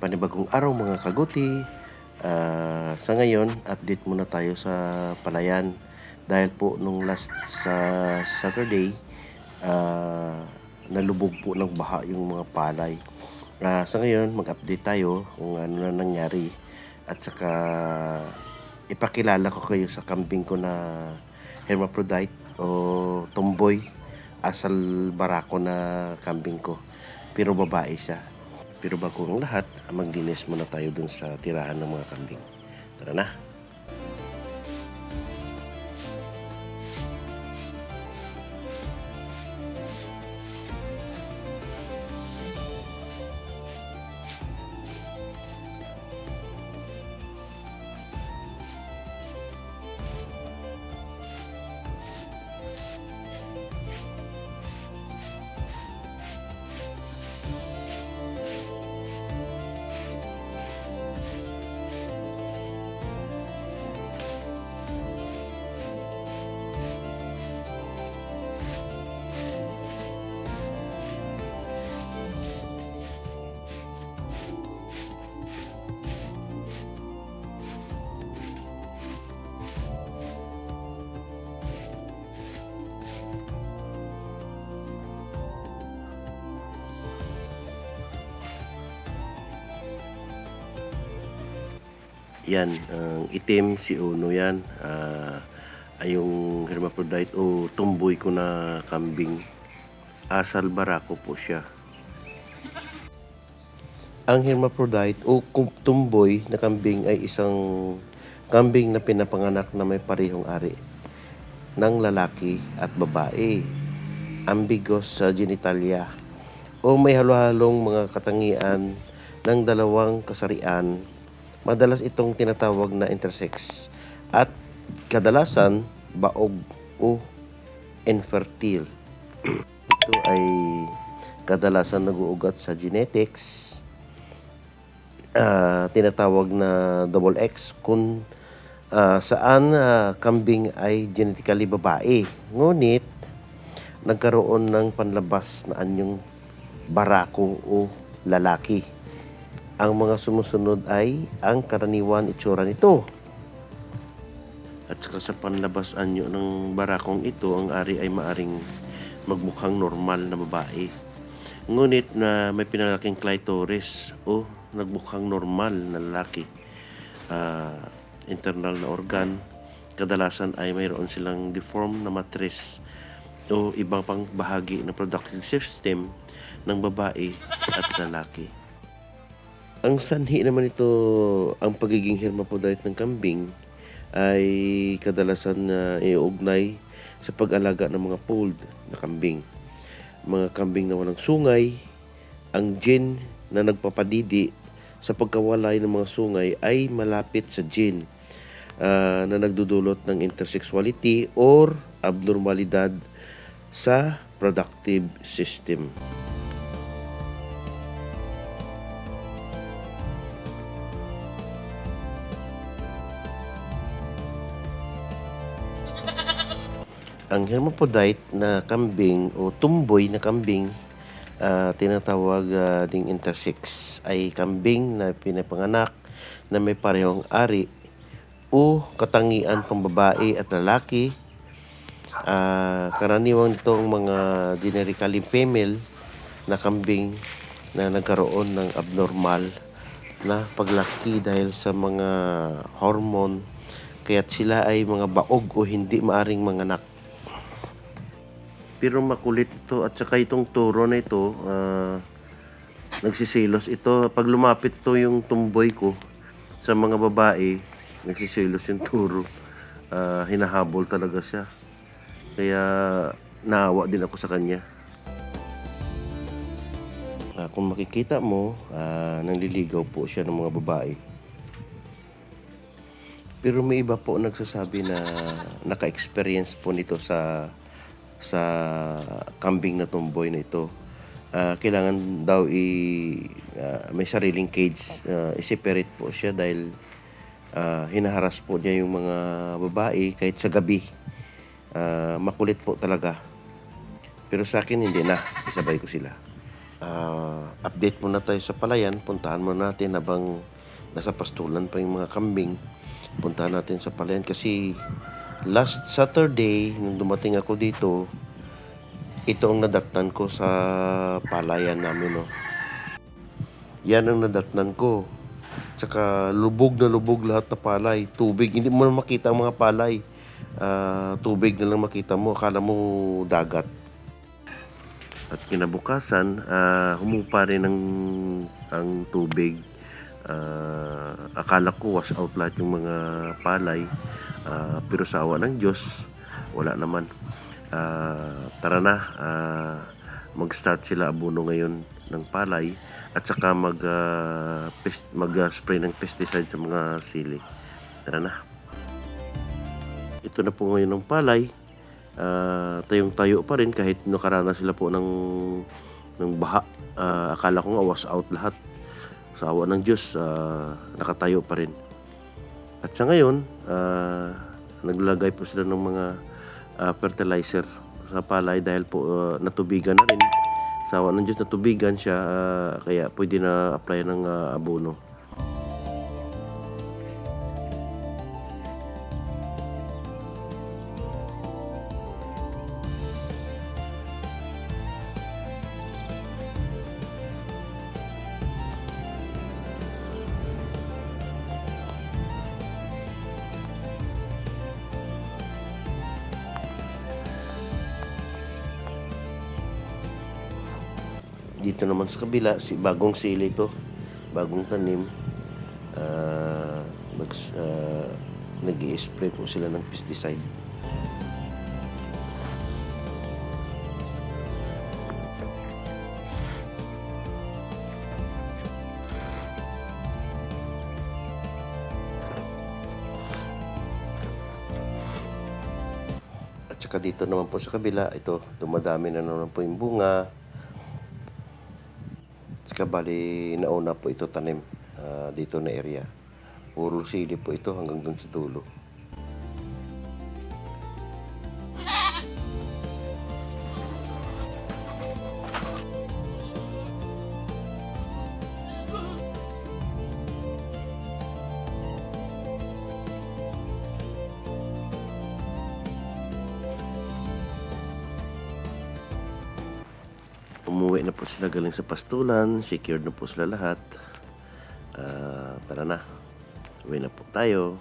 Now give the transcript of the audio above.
Panibagong araw mga kaguti. Sa ngayon, update muna tayo sa palayan. Dahil po nung last sa Saturday, nalubog po ng baha yung mga palay. Sa ngayon, mag-update tayo kung ano na nangyari. At saka ipakilala ko kayo sa kambing ko na hermaphrodite o tomboy, asal barako na kambing ko. Pero babae siya. Pero bago ang lahat, maglinis muna tayo dun sa tirahan ng mga kambing. Tara na! Yan, ang itim si Uno yan. Ay yung hermaphrodite o tumboy ko na kambing. Asal barako po siya. Ang hermaphrodite o tumboy na kambing ay isang kambing na pinapanganak na may parehong ari ng lalaki at babae. Ambiguous sa genitalia o may halo-halong mga katangian ng dalawang kasarian. Madalas itong tinatawag na intersex at kadalasan baog o infertile. Ito ay kadalasan nag-uugat sa genetics, tinatawag na double X, kung saan kambing ay genetically babae. Ngunit nagkaroon ng panlabas na anyong barako o lalaki. Ang mga sumusunod ay ang karaniwan itsura nito. At saka sa panlabas anyo ng barakong ito, ang ari ay maaring magmukhang normal na babae. Ngunit na may pinalaking clitoris o nagmukhang normal na lalaki. Internal na organ, kadalasan ay mayroon silang deformed na matris o ibang pang bahagi ng reproductive system ng babae at lalaki. Ang sanhi naman ito, ang pagiging hermaphrodite ng kambing ay kadalasan na iugnay sa pag-alaga ng mga polled na kambing. Mga kambing na walang sungay, ang gene na nagpapadidi sa pagkawalay ng mga sungay ay malapit sa gene na nagdudulot ng intersexuality or abnormalidad sa reproductive system. Ang hermaphrodite na kambing o tumboy na kambing, tinatawag ding intersex, ay kambing na pinapanganak na may parehong ari o katangian pang babae at lalaki. Karaniwan itong mga generically female na kambing na nagkaroon ng abnormal na paglaki dahil sa mga hormone, kaya't sila ay mga baog o hindi maaring manganak. Pero makulit ito, at saka itong turo na ito, nagsisilos ito. Pag lumapit ito yung tumboy ko sa mga babae, nagsisilos yung turo. Hinahabol talaga siya. Kaya naawa din ako sa kanya. Kung makikita mo, nanliligaw po siya ng mga babae. Pero may iba po nagsasabi na naka-experience po nito sa kambing na tomboy na ito. Kailangan daw may sariling cage, i-separate po siya dahil hinaharas po niya yung mga babae kahit sa gabi. Makulit po talaga. Pero sa akin hindi na, isabay ko sila. update muna tayo sa palayan. Puntahan muna natin habang nasa pastulan pa yung mga kambing. Puntahan natin sa palayan kasi last Saturday nung dumating ako dito, ito ang nadatnan ko sa palayan namin, no. Yan ang nadatnan ko. Tsaka lubog na lubog lahat na palay. Tubig, hindi mo na makita ang mga palay. Tubig na lang makita mo, akala mo dagat. At kinabukasan, humupa rin ang tubig. Akala ko wash out lahat yung mga palay. Pero sa awa ng Diyos, wala naman. Tara na, mag-start sila abono ngayon ng palay at saka mag-spray ng pesticide sa mga sili. Tara na. Ito na po ngayon ng palay. Tayong-tayo pa rin kahit nakaranas sila po ng baha. Akala ko nga wash out lahat. Sa awa ng Diyos, nakatayo pa rin. At sa ngayon, naglagay po sila ng mga fertilizer sa palay dahil po natubigan na rin. Sa awa ng Diyos, natubigan siya, kaya pwede na apply ng abono. Dito naman sa kabila, bagong sili to, bagong tanim. Nag-i-spray po sila ng pesticide. At saka dito naman po sa kabila, ito, dumadami na naman po yung bunga. Saka bali nauna po ito tanim dito na area. Puro sili po ito hanggang dun sa dulo. Umuwi na po sila galing sa pastulan, secured na po sila lahat. Tara na, uwi na po tayo.